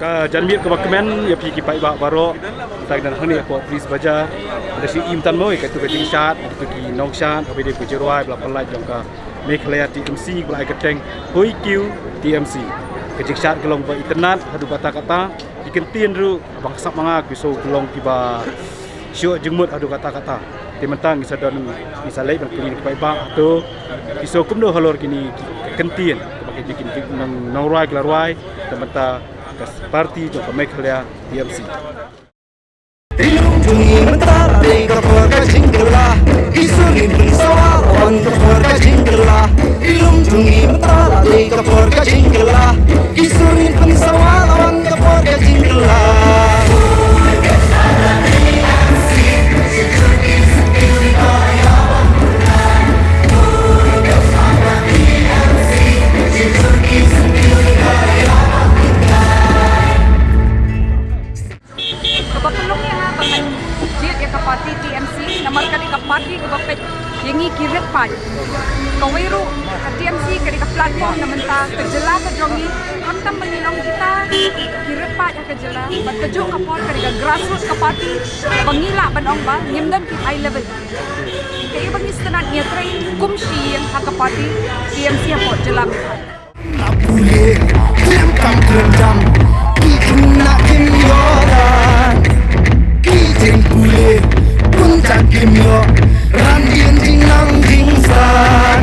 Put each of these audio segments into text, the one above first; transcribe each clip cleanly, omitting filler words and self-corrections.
Janmir ke Bakmen ya pergi pai bak baro tak dan hani ko pris baja ada si imtan moi ka tu ka jing shat tu ki nong shat ka bede ku jirwai bla palai jong ka Mekhlaya TMC bla ka teng hoi kiu TMC ka jing shat gelong ba internet hadu kata-kata ikentien ru bang sap manga ku so gelong kiba syo jengmut hadu kata-kata timantang isa don isa lai bang kulin pai bak tu iso kumdo halor kini kentien ka bikin nong rai klarwai temata parti jong Mekhlaya TMC. Ilung tungi mentara deka porka jinggelah isurin pensawal on ke porka jinggelah ilung tungi mentara deka porka jinggelah isurin pensawal on ke porka jinggelah parti TMC nomor kali ke parti ke bapet yengi kiret pai kawiru ke TMC ke platform namenta kejela ke jongi kontam menilong kita kiret pai ke jela berkejuk ke pol ke grassroots ke parti bangila banong ba ngimdan ki high level ke bangis tenat nya train kumshi yang ke parti TMC apa jela apule kam jam ikuna kimyoran kitin pule puncak kimyo randien jinang jingsan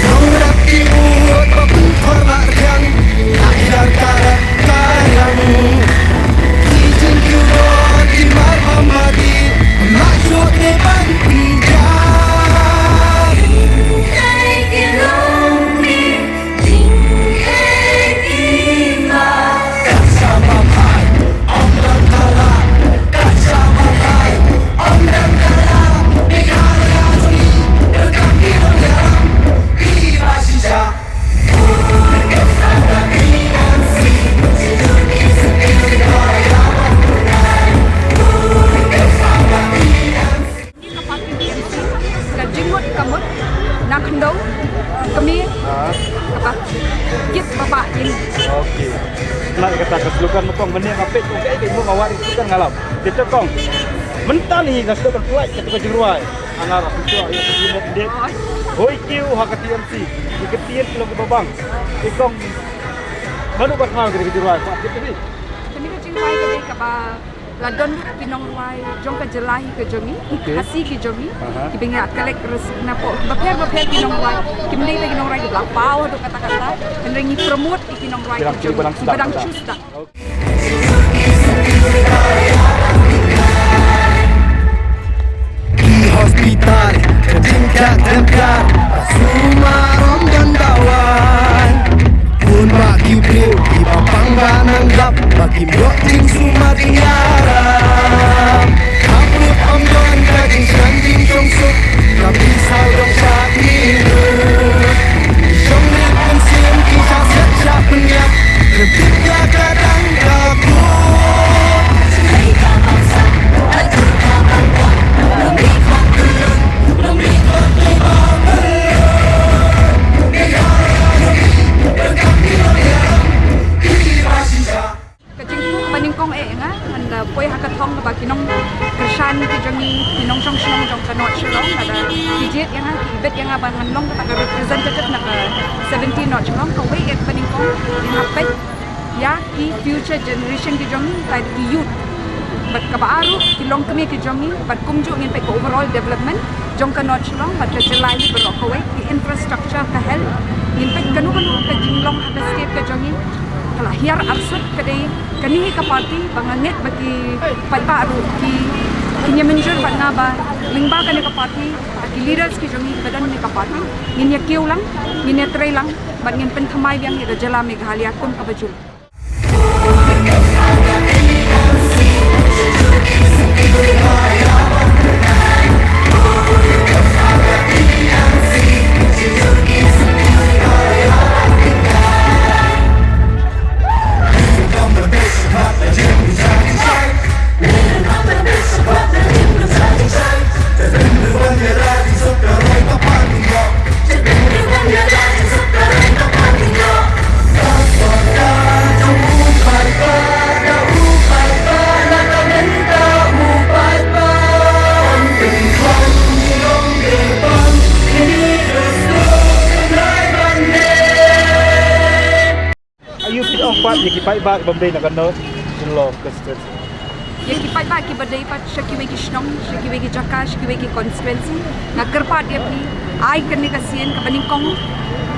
nongrak kiut babun korbarkan akhir karat karang kitin kyuro kimar mamadi maksud depan pinjam Okey. Nak kata keseluruhan mekong benda ngapit tu kai kai mu awak itu kan ngalam. Kita kong. Mentan ni dah sudah berflight ke tukar jeruai. Anar itu ayo pergi dek. Hoi kiu hak TMC. Diketian kilo ke babang. Ikong. Baru bakal ke jeruai. Pak kita ni. Kini ke jeruai ke ba Ladon pinong ruai jong ke jelahi ke jongi hasi ke jongi ki benga kalek res napo bapher pinong ruai ki mendai lagi pinong ruai ke lapau do kata-kata mendengi promote pinong ruai ke badang chusta di hospital ketingkat tempar sumarom dan dawan pun bagi beliau di bapang banang gap bagi blok ting sumadinyaram kaput omdon kajing sanding jongsuk tapi saudong sak minggu jongrit pensiun kisah sejak penyak ketika kadang gabut mereka bangsa mereka bangsa belum ikut belum ikut belum paningkong nga anda poi hakathong ba kinong krishan ki jongi kinong jong kanot chlong ada dijet yang ibet yang abang nglong ta representative na 17 not chlong ko we ek paningkong yang hapet ya ki future generation ki jongi ta ki youth bat kabaaru kilong kami ki jongi bat kumju ngin pe overall development jong kanot chlong bat jelai bro ko we ki infrastructure ka health ngin pe kanu ka jinglong ada state ka jongi kalau hiar arsut kadai kanihi ka parti banganget bagi pagbaru ki kinya menjur bat ngaba lingba ka ka parti ki leaders ki jongi badan ni ka parti nginya kiu lang nginya tray lang bat ngin penthamai biang ida jala Meghalaya kun ka bajul Bye. kipai ba Bombay nak kena jelong constituency. Ya kipai ba ki badai pat shaki weki shnong, shaki weki jaka, shaki weki constituency. Nga kerpa dia pi ai करने का सीएन का बनिंगकोंग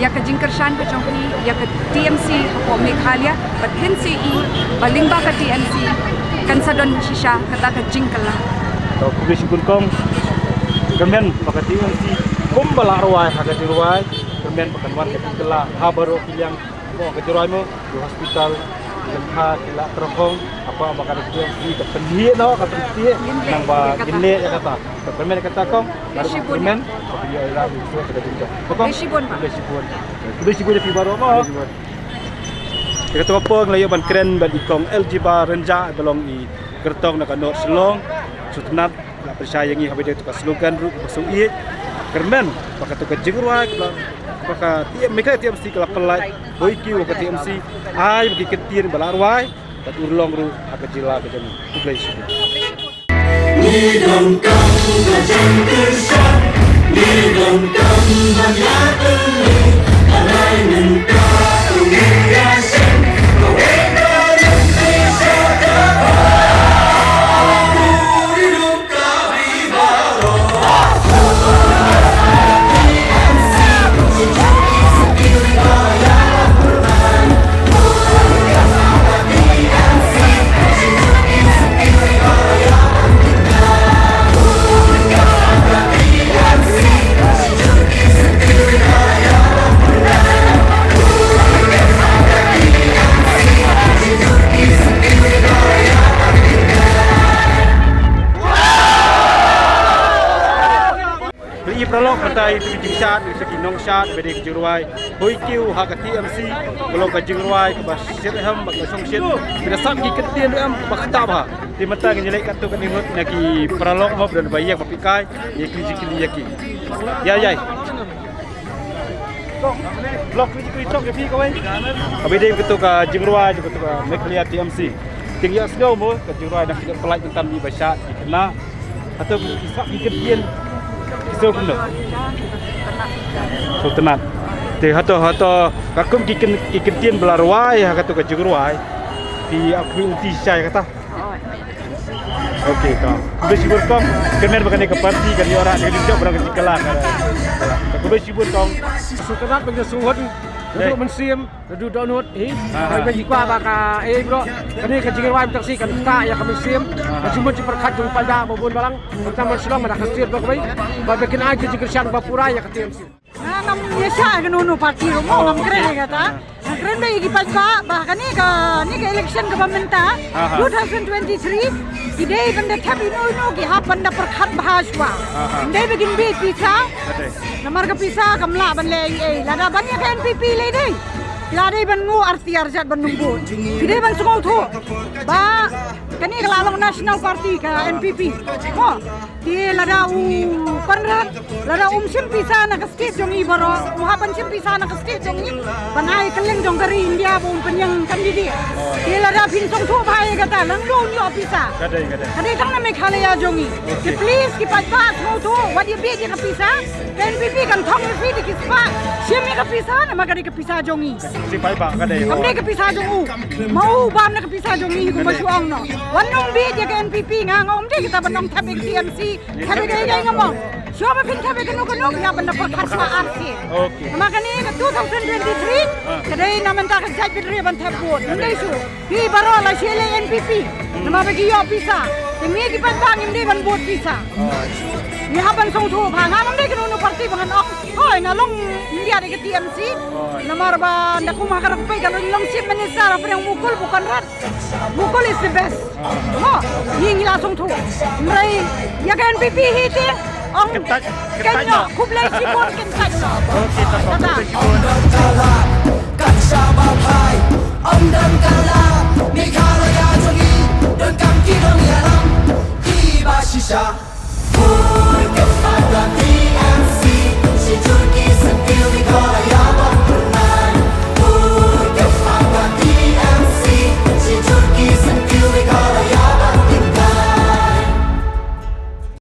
या का जिंकरशान पे चौंकनी या का टीएमसी को मेघालय बथिन से ई बलिंगबा का टीएमसी कंसडन शिशा कता का जिंकला तो kubisi kunkong kemen pakai TMC kumbala ruai haga ruai kemen pakai wan ke kela habaro yang ko ke ruai mo di hospital lengha kila terong apa bakal TMC ke pendhi no ka pendhi nang ba gile ya kata kemen kata kong kemen dia ila itu ke dinjo kong kubisi bun di baro mo kita tu apa ngelayo ban keren ban ikong LGBA renja belong i gertong nak no selong sutnat la percaya ngi habis itu slogan ru masuk i kermen pakai tu kejengruai pakai tiap mereka tiap mesti kelap pelai boy kiu ke TMC ai bagi ketir balarwai tak urlong ru agak jila ke jam tublai ni dong kam ga jeng kersa ni dong kam ba ya ni alai nen ka ni ya sen ko wena nen ti sa ta prolog partai Trijing Syat segi nong syat bede kejuruai hoi kiu hak TMC kalau kejuruai ke bas sirham bak song shin bila sam ki ketien am bak tab ha di mata ngelek kat tu kan ingut naki prolog mo dan bayak papikai ye kili yaki ya blok ni tok ya pi kawai abede ketu ka jingruai ketu ka meklia TMC tinggal snow mo kejuruai nak pelai tentang di basyat dikena atau isak ki ketien so kuno so tenat te hato kakum kikentien belarwai kata ka jingruai di aku ulti saya kata okey kau kudu sibur kau kemen bakane ke parti kan dia orang jadi job orang kecikelah kudu sibur kau sukanat bagi suhun duduk mensim duduk donut bagi jikwa baka bro kani ka jingirwai taksi kan ta ya ka mensim cuma ciperkat jung pada bobon balang pertama sulang ada kasir bak bai babekin aja jingirsian bapura ya ka TMC nam yesa ganu parti mo nam keren kata keren dai gi pajba bahkan ni ka election government 2023 ide benda thabi no gi ha benda perkhat bahaswa ide begin bi pisa namar ka pisa kamla ban le lada ban ya NPP le dai lada ban ngu arti arjat ban numbu ide ban sungau thu ba kani kalalong national party ka NPP mo di lada panrat lada sim pisa na ka state jong ibaro muhaban sim pisa na ka state jong banai keleng jong dari India bung penyang kandidat di lada pinsong thu bhai kata lang lo ni opisa kadai tang na Meghalaya jongi ki please ki patbat mo thu what you be di ka pisa NPP kan thong fi di ki spa sim ka pisa na magari ka pisa jongi si pai ba kadai kamne ka pisa jong mau bam na ka pisa jongi ko basuang no wanong bi di ka NPP nga ngom di kita banong thabik TMC thabik ay ngomong siapa pun thabik kanu ya benda perkhat ma arsi okey makanya 2023 kadai naman ta ka jaj bidri ban thabot ndai su hi baro la shele NPP nama bagi yo pisa temi ki ban bang inde ban bot pisa ni haban song thu bha nga nam dei kanu parti bangan ok hoi na long India de TMC namar ba ndaku makarap pe kalau long sim minister apa yang mukul bukan rat mukul is the best ho ni ngila song thu mrai ya kan NPP hiti ong kenyo kublai sibon kentai okey tak apa kan sabab hai om dan kala Meghalaya jongi dan kam ki dong yaram ki ba shisha